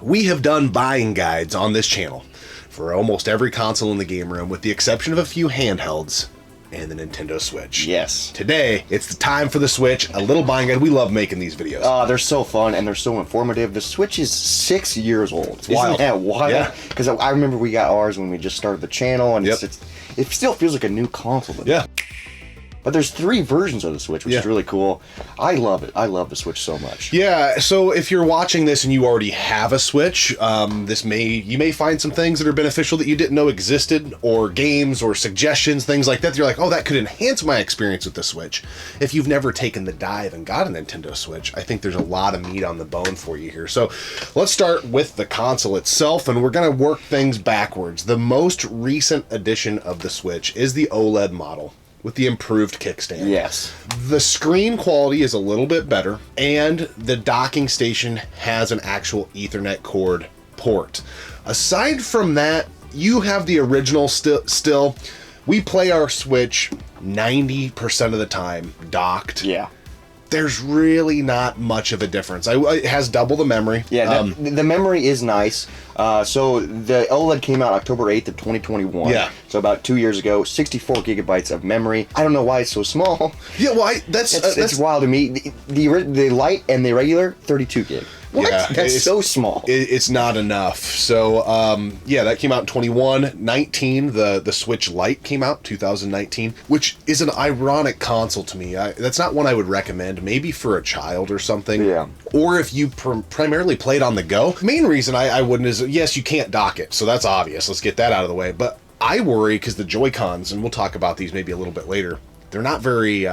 We have done buying guides on this channel for almost every console in the game room, with the exception of a few handhelds and the Nintendo Switch. Yes. Today, it's the time for the Switch, a little buying guide. We love making these videos. They're so fun and they're so informative. The Switch is 6 years old. Wild. Isn't that wild? Yeah. Because I remember we got ours when we just started the channel, and Yep. it still feels like a new console to me. Yeah. But there's 3 versions of the Switch, which Yeah. is really cool. I love it. I love the Switch so much. Yeah, so if you're watching this and you already have a Switch, you may find some things that are beneficial that you didn't know existed, or games or suggestions, things like that. You're like, oh, that could enhance my experience with the Switch. If you've never taken the dive and got a Nintendo Switch, I think there's a lot of meat on the bone for you here. So let's start with the console itself, and we're going to work things backwards. The most recent edition of the Switch is the OLED model with the improved kickstand. Yes. The screen quality is a little bit better, and the docking station has an actual Ethernet cord port. Aside from that, you have the original still. We play our Switch 90% of the time docked. Yeah. There's really not much of a difference. It has double the memory. Yeah, the memory is nice. So the OLED came out October 8th of 2021. Yeah. So about 2 years ago, 64 gigabytes of memory. I don't know why it's so small. Yeah, well, It's wild to me. The light and the regular, 32 gig. What? Yeah, That's so small. It's not enough. So, yeah, that came out in 21. 19, the Switch Lite came out, 2019, which is an ironic console to me. That's not one I would recommend, maybe for a child or something. Yeah. Or if you primarily played on the go. Main reason I wouldn't is, yes, you can't dock it, so that's obvious. Let's get that out of the way. But I worry because the Joy-Cons, and we'll talk about these maybe a little bit later, they're not very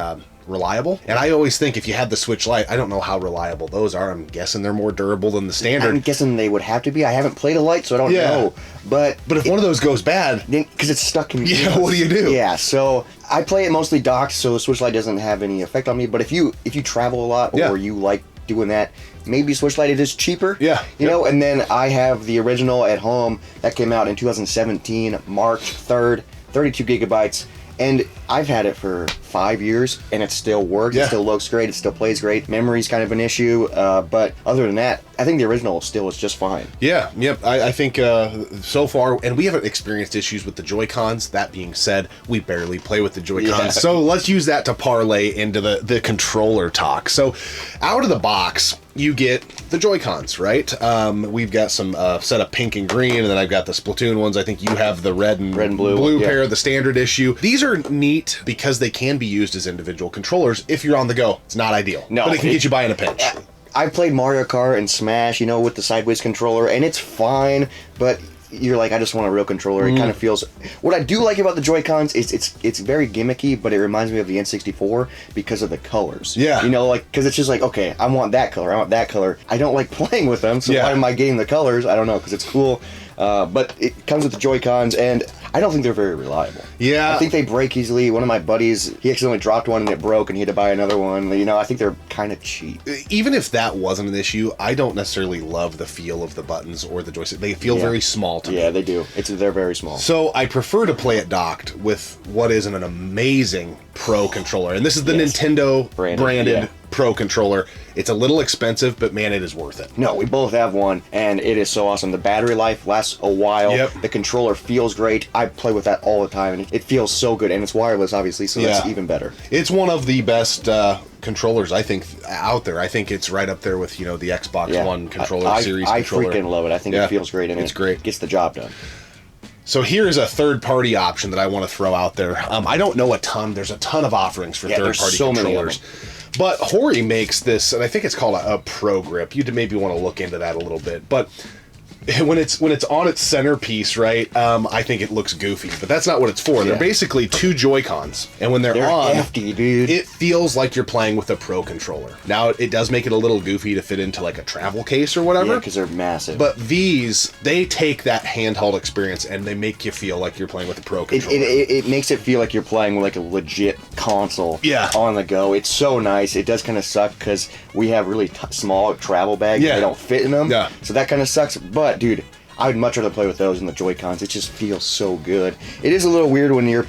reliable. And I always think if you had the Switch Lite, I don't know how reliable those are. I'm guessing they're more durable than the standard. I'm guessing they would have to be. I haven't played a Lite, so I don't know. But if one of those goes bad, because it's stuck in. Yeah, what do you do? Yeah, so I play it mostly docked, so the Switch Lite doesn't have any effect on me. But if you travel a lot, or you like doing that, maybe Switch Lite, it is cheaper. Yeah. You know, and then I have the original at home that came out in 2017, March 3rd, 32 gigabytes. And I've had it for 5 years, and it still works. Yeah. It still looks great. It still plays great. Memory's kind of an issue, but other than that, I think the original still is just fine. Yeah, yep. I think so far, and we haven't experienced issues with the Joy-Cons. That being said, we barely play with the Joy-Cons. Yeah. So let's use that to parlay into the controller talk. So out of the box, you get the Joy-Cons, right? We've got some set of pink and green, and then I've got the Splatoon ones. I think you have the red and blue pair, the standard issue. These are neat because they can be used as individual controllers if you're on the go. It's not ideal, but it can get you by in a pinch. I played Mario Kart and Smash, with the sideways controller, and it's fine, but you're like, I just want a real controller. It kind of feels... What I do like about the Joy-Cons is it's very gimmicky, but it reminds me of the N64 because of the colors. Yeah. Because it's just like, okay, I want that color, I want that color. I don't like playing with them, so why am I getting the colors? I don't know, because it's cool. But it comes with the Joy-Cons, and I don't think they're very reliable. Yeah. I think they break easily. One of my buddies, he accidentally dropped one and it broke, and he had to buy another one. I think they're kind of cheap. Even if that wasn't an issue, I don't necessarily love the feel of the buttons or the joystick. They feel very small to me. Yeah, they do. They're very small. So I prefer to play it docked with what is an amazing Pro controller. And this is the Nintendo branded Pro controller. It's a little expensive, but man, it is worth it. No, we both have one, and it is so awesome. The battery life lasts a while. Yep. The controller feels great. I play with that all the time, and it feels so good. And it's wireless, obviously, so that's even better. It's one of the best controllers, I think, out there. I think it's right up there with, the Xbox One controller, series controller. I freaking love it. I think it feels great, and it's great. Gets the job done. So here's a third-party option that I want to throw out there. I don't know a ton. There's a ton of offerings for third-party controllers. But Hori makes this, and I think it's called a Pro Grip. You'd maybe want to look into that a little bit. But when it's on its centerpiece, right, I think it looks goofy. But that's not what it's for. They're basically two Joy-Cons. And when they're on, hefty, dude. It feels like you're playing with a Pro controller. Now, it does make it a little goofy to fit into like a travel case or whatever. Yeah, because they're massive. But these, they take that handheld experience and they make you feel like you're playing with a Pro controller. It makes it feel like you're playing with like a legit console on the go. It's so nice. It does kind of suck because we have really small travel bags and they don't fit in them. Yeah. So that kind of sucks. But, dude, I would much rather play with those than the Joy-Cons. It just feels so good. It is a little weird when you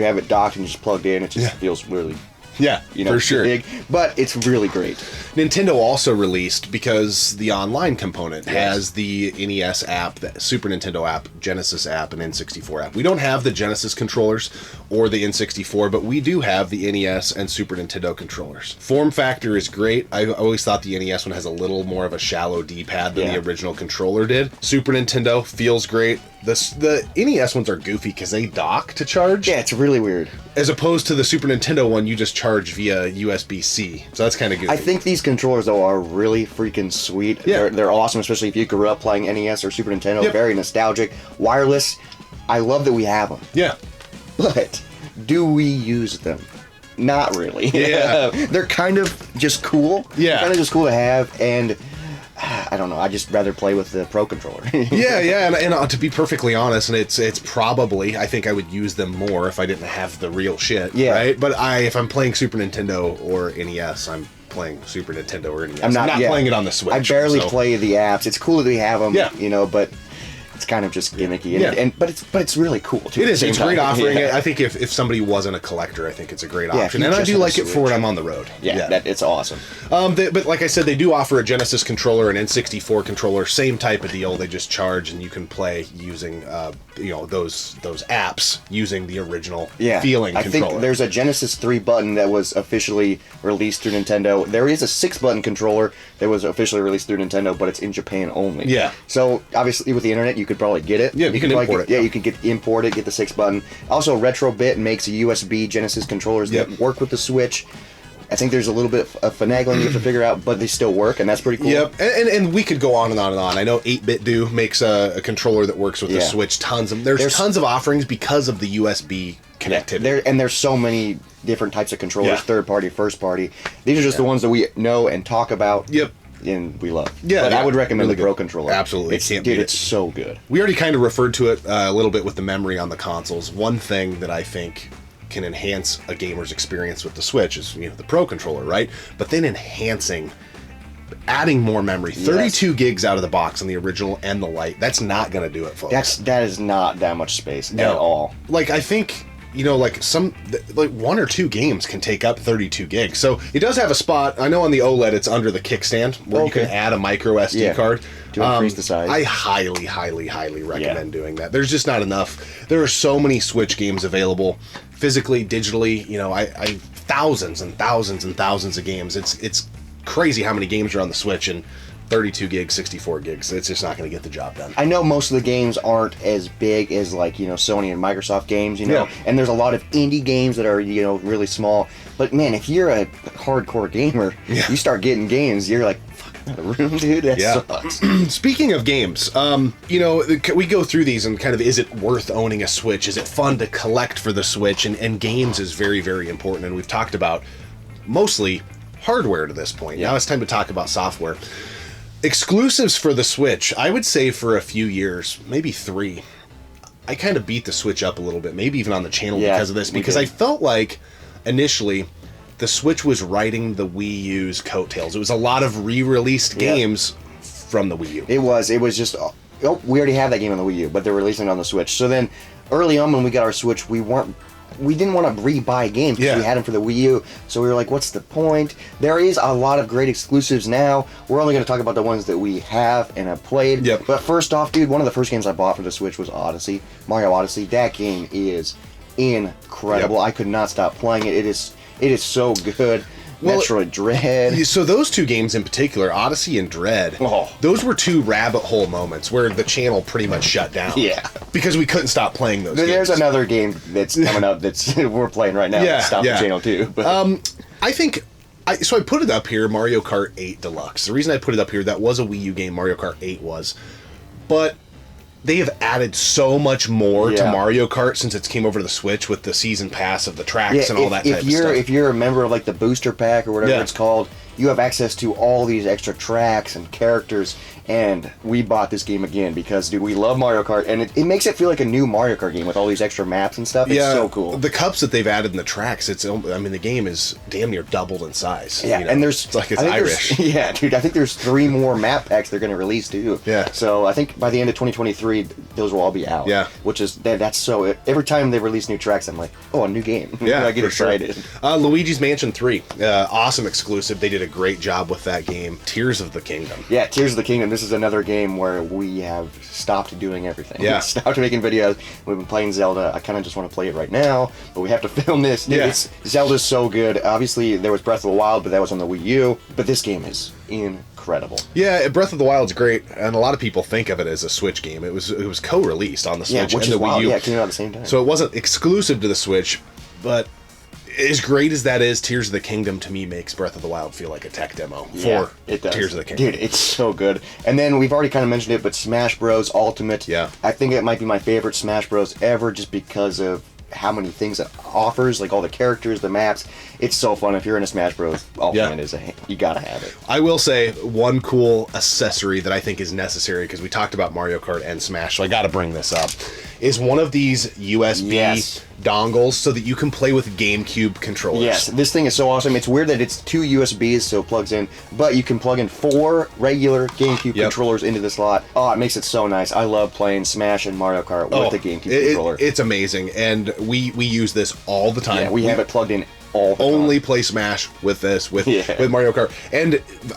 have it docked and just plugged in. It just feels really Yeah, for sure. Big, but it's really great. Nintendo also released, because the online component has the NES app, the Super Nintendo app, Genesis app, and N64 app. We don't have the Genesis controllers or the N64, but we do have the NES and Super Nintendo controllers. Form factor is great. I always thought the NES one has a little more of a shallow D-pad than the original controller did. Super Nintendo feels great. The NES ones are goofy because they dock to charge. Yeah, it's really weird. As opposed to the Super Nintendo one, you just charge via USB-C. So that's kind of goofy. I think these controllers, though, are really freaking sweet. Yeah. They're awesome, especially if you grew up playing NES or Super Nintendo. Yep. Very nostalgic. Wireless. I love that we have them. Yeah. But do we use them? Not really. Yeah. They're kind of just cool. Yeah. Kind of just cool to have, and I don't know. I just rather play with the Pro controller. yeah, and to be perfectly honest, and it's probably, I think I would use them more if I didn't have the real shit. Yeah. Right. But if I'm playing Super Nintendo or NES, I'm playing Super Nintendo or NES. I'm not playing it on the Switch. I barely play the apps. It's cool that we have them. Yeah. But it's kind of just gimmicky, but it's really cool too. It is. It's a great offering. I think if somebody wasn't a collector, I think it's a great option, and I do like it for when I'm on the road. Yeah. It's awesome. But like I said, they do offer a Genesis controller, an N64 controller, same type of deal. They just charge, and you can play using those apps using the original feeling controller. I think there's a Genesis 3 button that was officially released through Nintendo. There is a 6-button controller that was officially released through Nintendo, but it's in Japan only. Yeah. So obviously with the internet, you could probably get it. Yeah, you can import it. Yeah, you can import it, get the 6-button. Also, Retrobit makes a USB Genesis controllers that work with the Switch. I think there's a little bit of finagling you have to figure out, but they still work, and that's pretty cool. Yep, and we could go on and on and on. I know 8-Bit Do makes a controller that works with the Switch. There's tons of offerings because of the USB connectivity. There's so many different types of controllers, third party, first party. These are just the ones that we know and talk about. Yep. And we love. Yeah, but I would recommend the Pro controller. Absolutely. It's so good. We already kind of referred to it a little bit with the memory on the consoles. One thing that I think can enhance a gamer's experience with the Switch is the Pro controller, right? But then adding more memory. 32 gigs out of the box on the original and the Lite. That's not going to do it, folks. That is not that much space at all. Like, I think one or two games can take up 32 gigs. So it does have a spot. I know on the OLED it's under the kickstand where you can add a micro SD card to increase the size. I highly, highly, highly recommend doing that. There's just not enough. There are so many Switch games available, physically, digitally. I thousands and thousands and thousands of games. It's crazy how many games are on the Switch, and 32 gigs, 64 gigs. It's just not going to get the job done. I know most of the games aren't as big as Sony and Microsoft games, and there's a lot of indie games that are, really small. But man, if you're a hardcore gamer, you start getting games, you're like, fuck, out of room, dude. That sucks. Speaking of games, we go through these and kind of, is it worth owning a Switch? Is it fun to collect for the Switch? And games is very, very important. And we've talked about mostly hardware to this point. Now it's time to talk about software. Exclusives for the Switch, I would say for a few years, maybe 3. I kind of beat the Switch up a little bit, maybe even on the channel because of this, because I felt like initially the Switch was riding the Wii U's coattails. It was a lot of re-released games from the Wii U. It was just, we already have that game on the Wii U, but they're releasing it on the Switch. So then early on when we got our Switch, we didn't want to re-buy games because we had them for the Wii U. So we were like, what's the point? There is a lot of great exclusives now. We're only going to talk about the ones that we have and have played. Yep. But first off, dude, one of the first games I bought for the Switch was Mario Odyssey. That game is incredible. I could not stop playing it. It is so good. Metroid Dread. So those two games in particular, Odyssey and Dread, those were two rabbit hole moments where the channel pretty much shut down. Yeah. Because we couldn't stop playing those games. There's another game that's coming up that's we're playing right now that stopped the channel too. But. I think... I put it up here, Mario Kart 8 Deluxe. The reason I put it up here, that was a Wii U game, Mario Kart 8 was. But they have added so much more to Mario Kart since it came over to the Switch with the season pass of the tracks and all that type of stuff. If you're a member of the booster pack or whatever it's called, you have access to all these extra tracks and characters. And we bought this game again because, dude, we love Mario Kart, and it makes it feel like a new Mario Kart game with all these extra maps and stuff. It's so cool. The cups that they've added in the tracks, the game is damn near doubled in size. Yeah, and it's like it's Irish. Yeah, dude, I think there's 3 more map packs they're going to release too. Yeah. So I think by the end of 2023, those will all be out. Yeah. Which is that's so. Every time they release new tracks, I'm like, oh, a new game. Yeah, I get excited. Sure. Luigi's Mansion 3, awesome exclusive. They did a great job with that game. Tears of the Kingdom. Yeah, Tears of the Kingdom. This is another game where we have stopped doing everything. Yeah. We stopped making videos. We've been playing Zelda. I kind of just want to play it right now, but we have to film this. Dude, Zelda's so good. Obviously, there was Breath of the Wild, but that was on the Wii U. But this game is incredible. Yeah, Breath of the Wild's great, and a lot of people think of it as a Switch game. It was co-released on the Switch and the Wii U. Yeah, it came out at the same time. So it wasn't exclusive to the Switch, but as great as that is, Tears of the Kingdom to me makes Breath of the Wild feel like a tech demo for Tears of the Kingdom. Dude, it's so good. And then we've already kind of mentioned it, but Smash Bros. Ultimate. Yeah. I think it might be my favorite Smash Bros. Ever just because of how many things it offers, like all the characters, the maps. It's so fun. If you're in a Smash Bros. Ultimate, you gotta have it. I will say one cool accessory that I think is necessary, because we talked about Mario Kart and Smash, so I gotta bring this up, is one of these USB dongles so that you can play with GameCube controllers. Yes, this thing is so awesome. It's weird that it's 2 USBs, so it plugs in, but you can plug in 4 regular GameCube controllers into the slot. Oh, it makes it so nice. I love playing Smash and Mario Kart with the GameCube controller. It's amazing, and we use this all the time. Yeah, we have it plugged in all the time. Only play Smash with this, with Mario Kart. And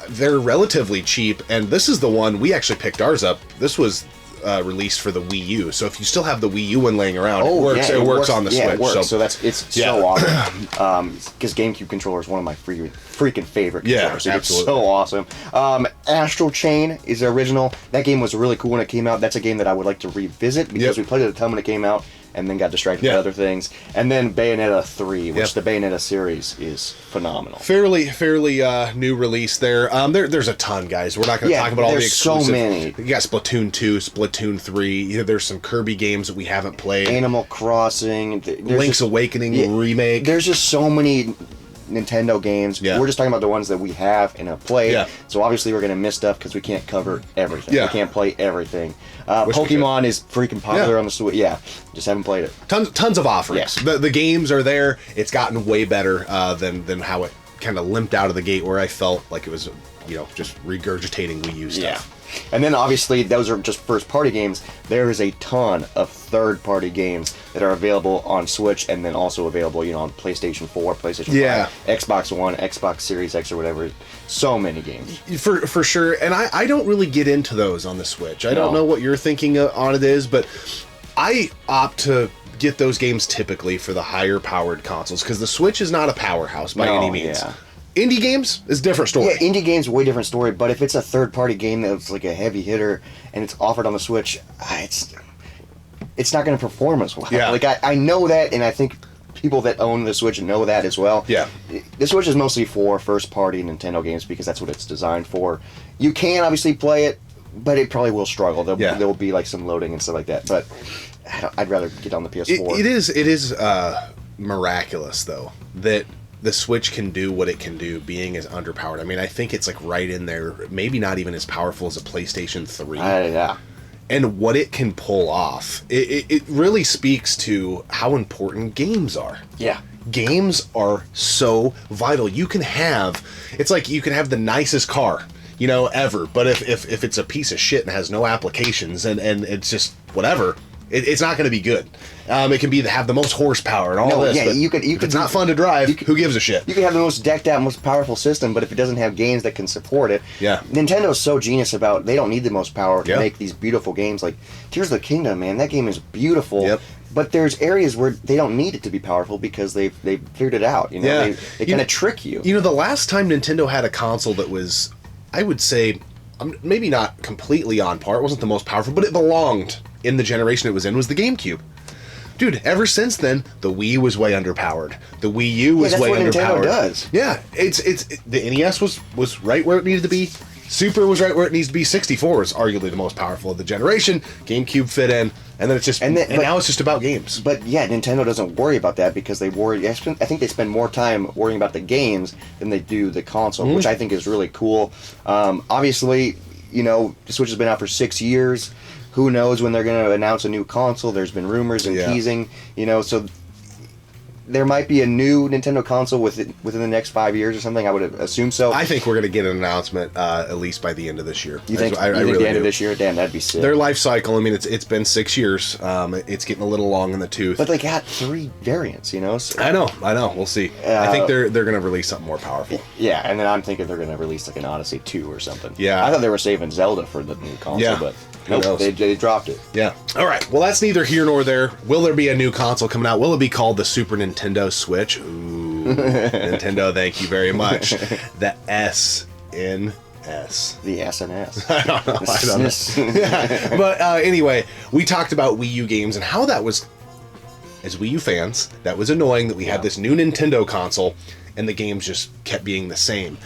they're relatively cheap, and this is the one, we actually picked ours up. This was released for the Wii U, so if you still have the Wii U one laying around, it works on the Switch. It works. So it's so awesome. Because GameCube controller is one of my freaking favorite controllers. Yeah, absolutely. It's so awesome. Astral Chain is the original. That game was really cool when it came out. That's a game that I would like to revisit because we played it a ton when it came out, and then got distracted by other things. And then Bayonetta 3, which the Bayonetta series is phenomenal. Fairly new release there. There's a ton, guys. We're not going to talk about all the exclusive. So many. You got Splatoon 2, Splatoon 3. There's some Kirby games that we haven't played. Animal Crossing. Link's Awakening remake. There's just so many Nintendo games. Yeah. We're just talking about the ones that we have and have played. Yeah. So obviously we're going to miss stuff because we can't cover everything. Yeah. We can't play everything. Pokemon is freaking popular on the Switch. Yeah, just haven't played it. Tons of offerings. Yeah. The games are there. It's gotten way better than how it kind of limped out of the gate, where I felt like it was just regurgitating Wii U stuff. Yeah. And then obviously those are just first party games. There is a ton of third party games that are available on Switch, and then also available on PlayStation 4, PlayStation 5, Xbox One, Xbox Series X or whatever. So many games. For sure. And I don't really get into those on the Switch. I don't know what you're thinking on it is, but I opt to get those games typically for the higher powered consoles, because the Switch is not a powerhouse by any means. Yeah. Indie games is a different story. Yeah, indie games way different story. But if it's a third-party game that's like a heavy hitter and it's offered on the Switch, it's not going to perform as well. Yeah. Like I know that, and I think people that own the Switch know that as well. Yeah. The Switch is mostly for first-party Nintendo games because that's what it's designed for. You can obviously play it, but it probably will struggle. There will be like some loading and stuff like that. But I'd rather get on the PS4. It is miraculous though that the Switch can do what it can do, being as underpowered. I mean, I think it's like right in there, maybe not even as powerful as a PlayStation 3. Yeah. And what it can pull off, it really speaks to how important games are. Yeah. Games are so vital. You can have the nicest car, ever, but if it's a piece of shit and has no applications and it's just whatever, it's not going to be good. It can have the most horsepower and all this. Yeah, but if it's not fun to drive, who gives a shit? You can have the most decked out, most powerful system, but if it doesn't have games that can support it, Nintendo's so genius about they don't need the most power to make these beautiful games. Like Tears of the Kingdom, man, that game is beautiful. Yep. But there's areas where they don't need it to be powerful because they've figured it out. They kind of trick you. The last time Nintendo had a console that was, I would say, maybe not completely on par. It wasn't the most powerful, but it belonged in the generation it was in, was the GameCube. Dude, ever since then, the Wii was way underpowered. The Wii U was way underpowered. That's what Nintendo does. Yeah, it's the NES was right where it needed to be. Super was right where it needs to be. 64 is arguably the most powerful of the generation. GameCube fit in, and then it's just, and now it's just about games. But yeah, Nintendo doesn't worry about that because they worry. I think they spend more time worrying about the games than they do the console, which I think is really cool. Obviously, you know, the Switch has been out for 6 years. Who knows when they're going to announce a new console? There's been rumors and teasing, you know, so there might be a new Nintendo console within the next 5 years or something. I would assume so. I think we're going to get an announcement at least by the end of this year. You think, the end of this year? Damn, that'd be sick. Their life cycle, I mean, it's been 6 years. It's getting a little long in the tooth. But they got 3 variants, you know? So, I know. We'll see. I think they're going to release something more powerful. Yeah, and then I'm thinking they're going to release like an Odyssey 2 or something. Yeah. I thought they were saving Zelda for the new console, but nope, they dropped it. Yeah. All right. Well, that's neither here nor there. Will there be a new console coming out? Will it be called the Super Nintendo Switch? Ooh, Nintendo, thank you very much. The SNES. The SNES. I don't know. Yeah. But anyway, we talked about Wii U games and how that was, as Wii U fans, that was annoying that we had this new Nintendo console and the games just kept being the same.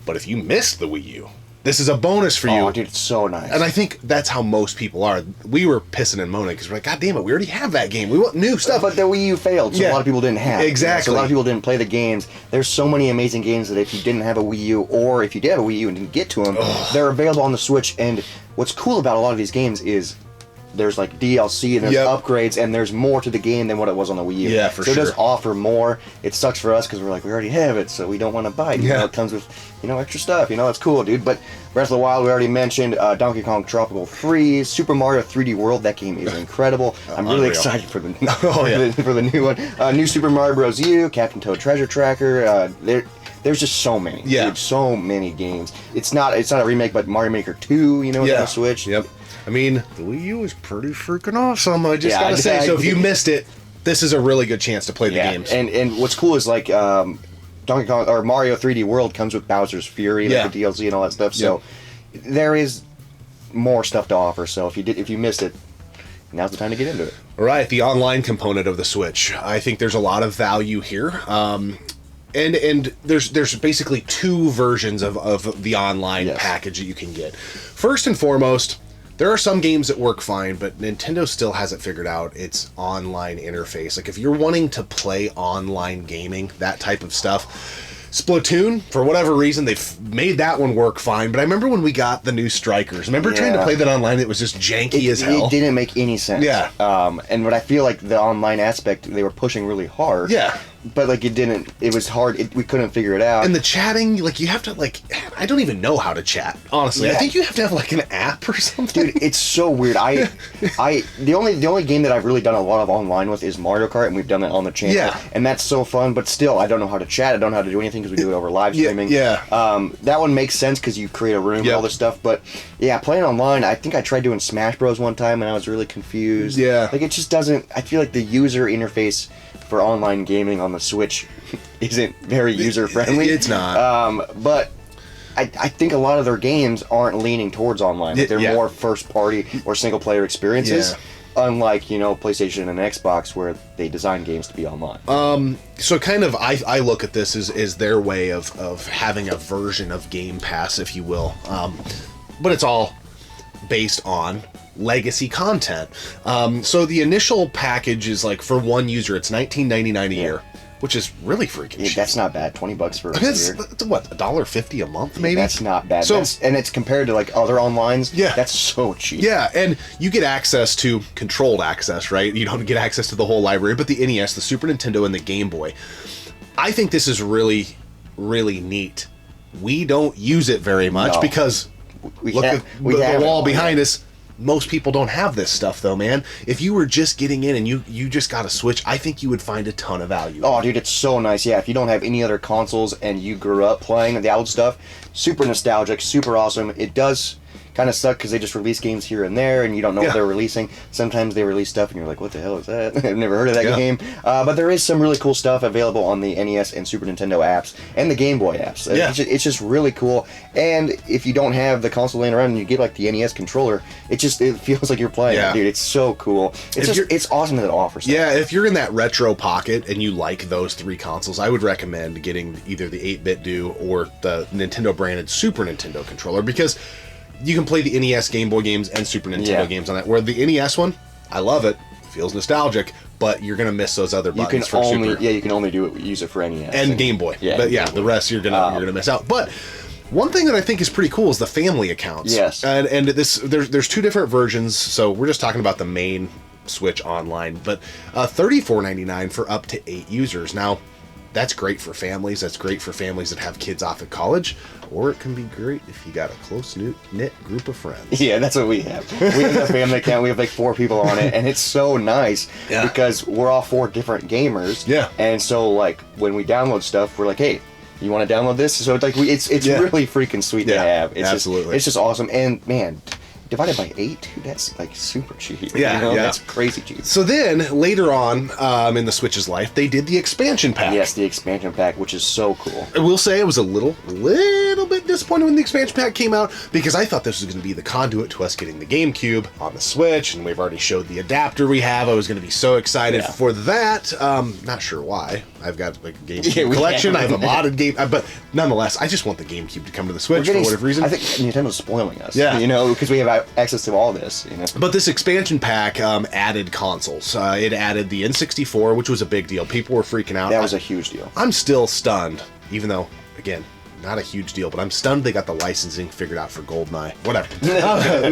But if you missed the Wii U, this is a bonus for you. Oh, dude, it's so nice. And I think that's how most people are. We were pissing and moaning because we're like, God damn it, we already have that game. We want new stuff. But the Wii U failed, so a lot of people didn't have it. Exactly. So a lot of people didn't play the games. There's so many amazing games that if you didn't have a Wii U, or if you did have a Wii U and didn't get to them, they're available on the Switch. And what's cool about a lot of these games is there's like DLC and there's upgrades and there's more to the game than what it was on the Wii U. Yeah, for sure. So it does offer more. It sucks for us because we're like, we already have it, so we don't want to buy it. You know, it comes with, you know, extra stuff. You know, it's cool, dude. But Breath of the Wild, we already mentioned. Donkey Kong Tropical Freeze, Super Mario 3D World. That game is incredible. I'm really excited for the for the new one. New Super Mario Bros. U, Captain Toad Treasure Tracker. There's just so many. Yeah. Dude, so many games. It's not a remake, but Mario Maker 2, you know, on the Switch. Yep. I mean, the Wii U is pretty freaking awesome, I just gotta say. So if you missed it, this is a really good chance to play the games. And what's cool is like Donkey Kong or Mario 3D World comes with Bowser's Fury, like the DLC and all that stuff. So there is more stuff to offer. So if you missed it, now's the time to get into it. Right, the online component of the Switch. I think there's a lot of value here. And there's basically 2 versions of the online package that you can get. First and foremost, there are some games that work fine, but Nintendo still hasn't figured out its online interface. Like if you're wanting to play online gaming, that type of stuff, Splatoon, for whatever reason, they've made that one work fine. But I remember when we got the new Strikers. Remember trying to play that online? It was just janky as hell. It didn't make any sense. Yeah. And what I feel like the online aspect, they were pushing really hard. Yeah. But like it was hard. We couldn't figure it out. And the chatting, like you have to I don't even know how to chat. Honestly, I think you have to have like an app or something. Dude, it's so weird. The only game that I've really done a lot of online with is Mario Kart, and we've done that on the channel. Yeah. And that's so fun. But still, I don't know how to chat. I don't know how to do anything because we do it over live streaming. Yeah. That one makes sense because you create a room and all this stuff. But yeah, playing online, I think I tried doing Smash Bros one time and I was really confused. Yeah. Like it just doesn't. I feel like the user interface for online gaming on the Switch isn't very user friendly. It's not. But I think a lot of their games aren't leaning towards online. Like they're more first party or single player experiences. Unlike, you know, PlayStation and Xbox where they design games to be online. So kind of I look at this as their way of having a version of Game Pass, if you will. But it's all based on legacy content. So the initial package is like for one user, it's $19.99 a year, which is really freaking cheap. That's not bad. $20 for a year. What, $1.50 a month maybe? That's not bad. So, and it's compared to like other onlines. Yeah, that's so cheap. Yeah, and you get access to controlled access, right? You don't get access to the whole library, but the NES, the Super Nintendo, and the Game Boy. I think this is really, really neat. We don't use it very much because look at the wall behind us. Most people don't have this stuff though, man. If you were just getting in and you just got a Switch, I think you would find a ton of value. Oh, dude, it's so nice. Yeah, if you don't have any other consoles and you grew up playing the old stuff, super nostalgic, super awesome. It does kind of suck because they just release games here and there, and you don't know what they're releasing. Sometimes they release stuff, and you're like, what the hell is that? I've never heard of that game. But there is some really cool stuff available on the NES and Super Nintendo apps, and the Game Boy apps. It's just really cool. And if you don't have the console laying around and you get like the NES controller, it feels like you're playing it, dude. It's so cool. It's awesome that it offers that. Yeah, if you're in that retro pocket and you like those 3 consoles, I would recommend getting either the 8-bit do or the Nintendo branded Super Nintendo controller, because you can play the NES Game Boy games and Super Nintendo games on that. Where the NES one, I love it, feels nostalgic, but you're gonna miss those other buttons for Super. Yeah, you can only use it for NES and Game Boy. Yeah, but the rest you're gonna miss out. But one thing that I think is pretty cool is the family accounts. Yes, and there's 2 different versions. So we're just talking about the main Switch online, but $34.99 for up to 8 users. Now, that's great for families. That's great for families that have kids off at college, or it can be great if you got a close-knit group of friends. Yeah, that's what we have. We have a family account. We have like 4 people on it, and it's so nice because we're all 4 different gamers. Yeah. And so, like, when we download stuff, we're like, hey, you want to download this? So it's like it's really freaking sweet to have. It's absolutely. It's just awesome. And man, divided by 8, dude, that's like super cheap. That's crazy cheap. So then later on in the Switch's life, they did the expansion pack. Yes, the expansion pack, which is so cool. I will say I was a little bit disappointed when the expansion pack came out, because I thought this was going to be the conduit to us getting the GameCube on the Switch, and we've already showed the adapter we have. I was going to be so excited for that. Not sure why. I've got like a GameCube collection. I have a modded game, but nonetheless, I just want the GameCube to come to the Switch for whatever reason. I think Nintendo's spoiling us. Yeah, because we have access to all this. But this expansion pack added consoles. It added the N64, which was a big deal. People were freaking out. That was a huge deal. I'm still stunned, even though, again, not a huge deal, but I'm stunned they got the licensing figured out for GoldenEye. Whatever.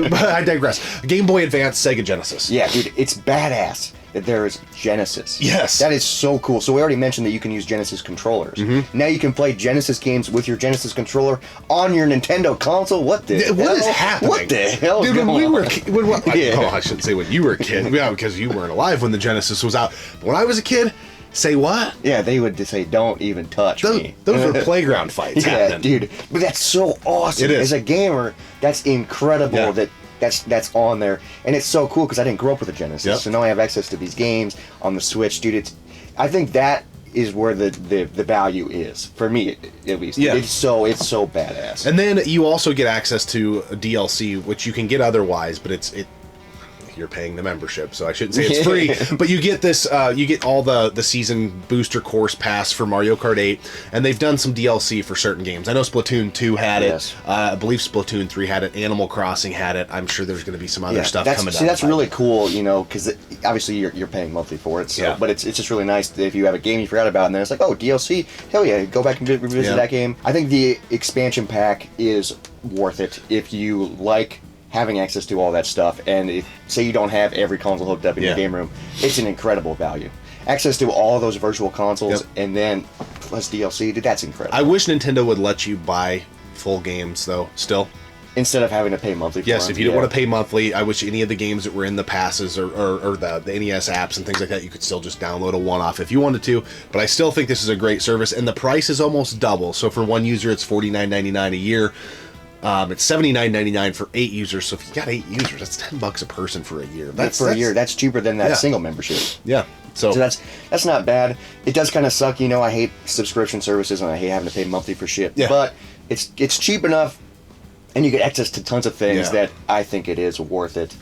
But I digress. Game Boy Advance, Sega Genesis. Yeah, dude, it's badass that there is Genesis. Yes. That is so cool. So we already mentioned that you can use Genesis controllers. Mm-hmm. Now you can play Genesis games with your Genesis controller on your Nintendo console. What is happening? What the hell? Dude, I shouldn't say when you were a kid. Yeah, because you weren't alive when the Genesis was out. But when I was a kid, say what? Yeah, they would say, don't even touch me. Those were playground fights happening. Dude. But that's so awesome. It is. As a gamer, that's incredible that's on there. And it's so cool because I didn't grow up with a Genesis. So now I have access to these games on the Switch. Dude, I think that is where the value is, for me at least. Yeah. It's so badass. And then you also get access to a DLC, which you can get otherwise, but you're paying the membership, so I shouldn't say it's free. But you get this, you get all the season booster course pass for Mario Kart 8, and they've done some DLC for certain games. I know Splatoon 2 had it. I believe Splatoon 3 had it. Animal Crossing had it. I'm sure there's going to be some other stuff coming down. See, that's really cool, because obviously you're paying monthly for it. So, but it's just really nice that if you have a game you forgot about, and then it's like, oh, DLC, hell yeah, go back and revisit that game. I think the expansion pack is worth it if you like having access to all that stuff, and say you don't have every console hooked up in your game room, it's an incredible value. Access to all of those virtual consoles, and then plus DLC, dude, that's incredible. I wish Nintendo would let you buy full games, though, still. Instead of having to pay monthly for them. Yes, if you don't want to pay monthly, I wish any of the games that were in the passes or the NES apps and things like that, you could still just download a one-off if you wanted to. But I still think this is a great service, and the price is almost double. So for one user, it's $49.99 a year. It's $79.99 for 8 users. So if you got 8 users, that's $10 a person for a year. That's a year. That's cheaper than that single membership. Yeah. So that's not bad. It does kind of suck. I hate subscription services and I hate having to pay monthly for shit. Yeah. But it's cheap enough, and you get access to tons of things that I think it is worth it.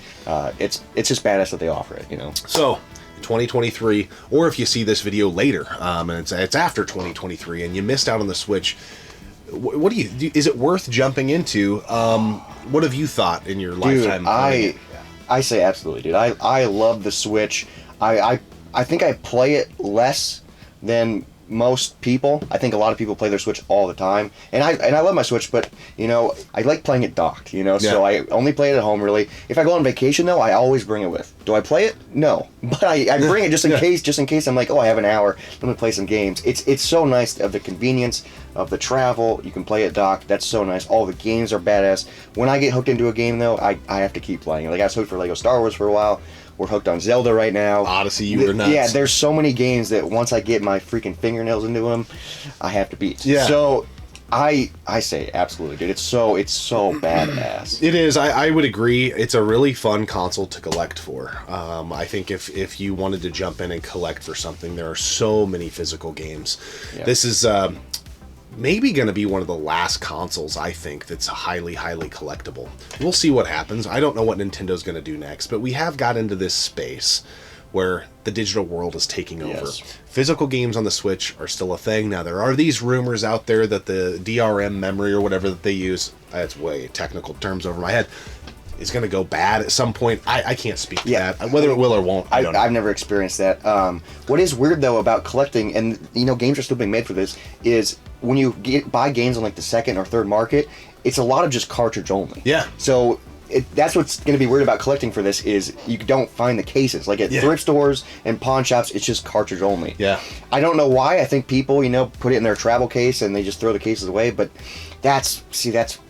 It's just badass that they offer it. So 2023, or if you see this video later, and it's after 2023, and you missed out on the Switch. What is it worth jumping into? What have you thought in your lifetime? Dude, I say absolutely, dude. I love the Switch. I think I play it less than most people. I think a lot of people play their Switch all the time, and I love my Switch, but I like playing it docked. So I only play it at home. Really, if I go on vacation though, I always bring it with. Do I play it? No, but I bring it just in case. Just in case I'm like, oh, I have an hour. Let me play some games. It's so nice of the convenience of the travel. You can play it docked. That's so nice. All the games are badass. When I get hooked into a game though, I have to keep playing. Like I was hooked for Lego Star Wars for a while. We're hooked on Zelda right now. Odyssey, you were nuts. Yeah, there's so many games that once I get my freaking fingernails into them, I have to beat. Yeah. So I say absolutely, dude. It's so badass. It is. I would agree. It's a really fun console to collect for. I think if you wanted to jump in and collect for something, there are so many physical games. Yeah. This is maybe going to be one of the last consoles, I think, that's highly collectible. We'll see what happens. I don't know what Nintendo's going to do next, but we have got into this space where the digital world is taking over. Yes. Physical games on the Switch are still a thing. Now, there are these rumors out there that the DRM memory or whatever that they use, that's way technical terms over my head, is going to go bad at some point. I can't speak to that. Whether it will or won't, I don't know. I've never experienced that. What is weird, though, about collecting, and, you know, games are still being made for this, is when you buy games on, like, the second or third market, it's a lot of just cartridge only. Yeah. So that's what's going to be weird about collecting for this is you don't find the cases. Like at thrift stores and pawn shops, it's just cartridge only. Yeah. I don't know why. I think people, you know, put it in their travel case and they just throw the cases away. But that's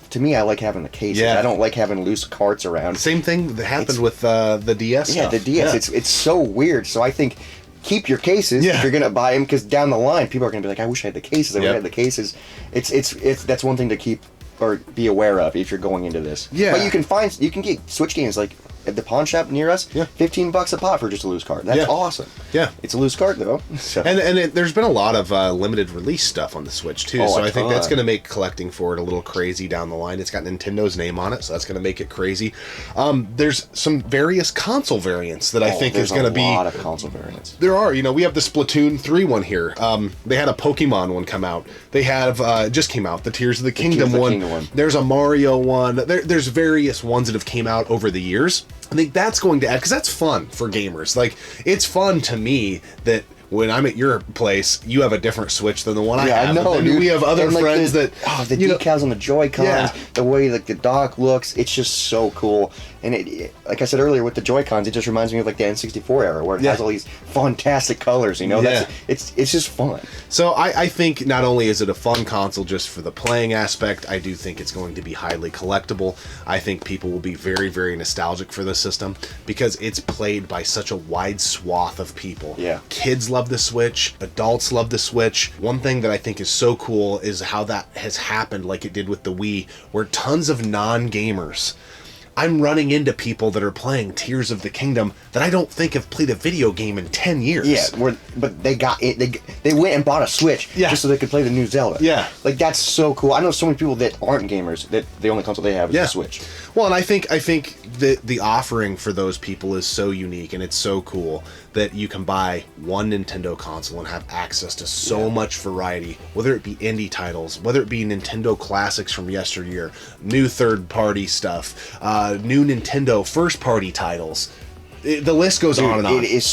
to me, I like having the cases. Yeah. I don't like having loose carts around. Same thing that happened with the DS stuff. Yeah, the DS. Yeah. It's so weird. So I think keep your cases if you're going to buy them, because down the line, people are going to be like, I wish I had the cases. I wish I had the cases. It's that's one thing to keep or be aware of if you're going into this. Yeah. But you can get Switch games like at the pawn shop near us, $15 a pop for just a loose card. That's awesome. Yeah. It's a loose card though. So. And there's been a lot of limited release stuff on the Switch too, so I think that's going to make collecting for it a little crazy down the line. It's got Nintendo's name on it, so that's going to make it crazy. There's some various console variants that I think is going to be... There's a lot of console variants. There are. You know, we have the Splatoon 3 one here. They had a Pokemon one come out. They have, just came out, the Tears of the Kingdom one. There's a Mario one. There's various ones that have came out over the years. I think that's going to add, because that's fun for gamers. Like, it's fun to me that when I'm at your place, you have a different Switch than the one I have. Yeah, I know, dude. We have other friends that... Oh, the decals on the Joy-Cons, the way like the dock looks, it's just so cool. And it, like I said earlier, with the Joy-Cons, it just reminds me of like the N64 era, where it has all these fantastic colors, you know? It's just fun. So I think not only is it a fun console just for the playing aspect, I do think it's going to be highly collectible. I think people will be very, very nostalgic for this system, because it's played by such a wide swath of people. Yeah. Kids love the Switch, adults love the Switch. One thing that I think is so cool is how that has happened, like it did with the Wii, where tons of non-gamers, I'm running into people that are playing Tears of the Kingdom that I don't think have played a video game in 10 years. Yeah, but they got it. They went and bought a Switch just so they could play the new Zelda. Yeah. Like, that's so cool. I know so many people that aren't gamers that the only console they have is the Switch. Well, and I think the offering for those people is so unique, and it's so cool that you can buy one Nintendo console and have access to so much variety, whether it be indie titles, whether it be Nintendo classics from yesteryear, new third-party stuff, new Nintendo first-party titles. The list goes on and on. It is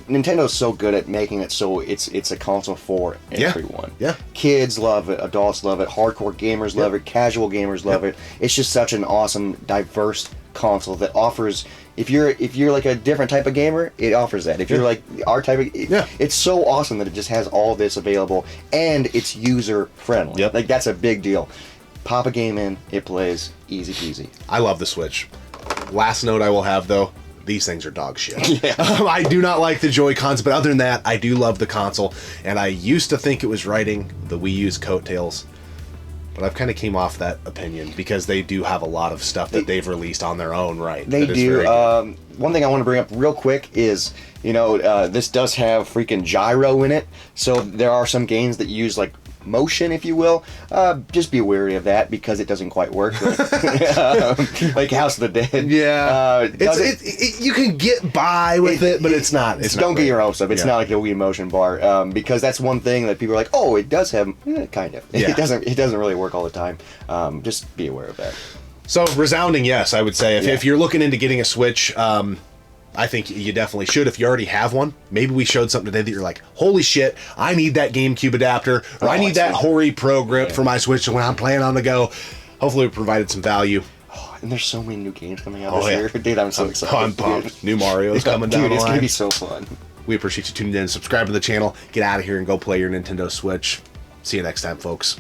Nintendo's so good at making it so it's a console for everyone. Yeah. Kids love it, adults love it, hardcore gamers love it, casual gamers love it. It's just such an awesome, diverse console that offers. If you're like a different type of gamer, it offers that. If you're like our type of, it's so awesome that it just has all this available, and it's user friendly. Yep. Like, that's a big deal. Pop a game in, it plays, easy peasy. I love the Switch. Last note I will have, though, these things are dog shit. I do not like the Joy-Cons, but other than that, I do love the console, and I used to think it was riding the Wii U's coattails, but I've kind of came off that opinion, because they do have a lot of stuff that they've released on their own right. They do. One thing I want to bring up real quick is, this does have freaking gyro in it, so there are some games that use, like, motion, if you will. Just be wary of that, because it doesn't quite work. Like House of the Dead. Yeah. You can get by with it, but it's not. Don't get your hopes up. It's not like the Wii motion bar, because that's one thing that people are like, oh, it does have, kind of. Yeah. It doesn't really work all the time. Just be aware of that. So, resounding yes, I would say. If you're looking into getting a Switch, I think you definitely should. If you already have one, maybe we showed something today that you're like, holy shit, I need that GameCube adapter, or I need that Hori Pro grip for my Switch when I'm playing on the go. Hopefully we provided some value. Oh, and there's so many new games coming out this year. Dude, I'm so excited. I'm pumped. New Mario's coming down the line. It's going to be so fun. We appreciate you tuning in. Subscribe to the channel. Get out of here and go play your Nintendo Switch. See you next time, folks.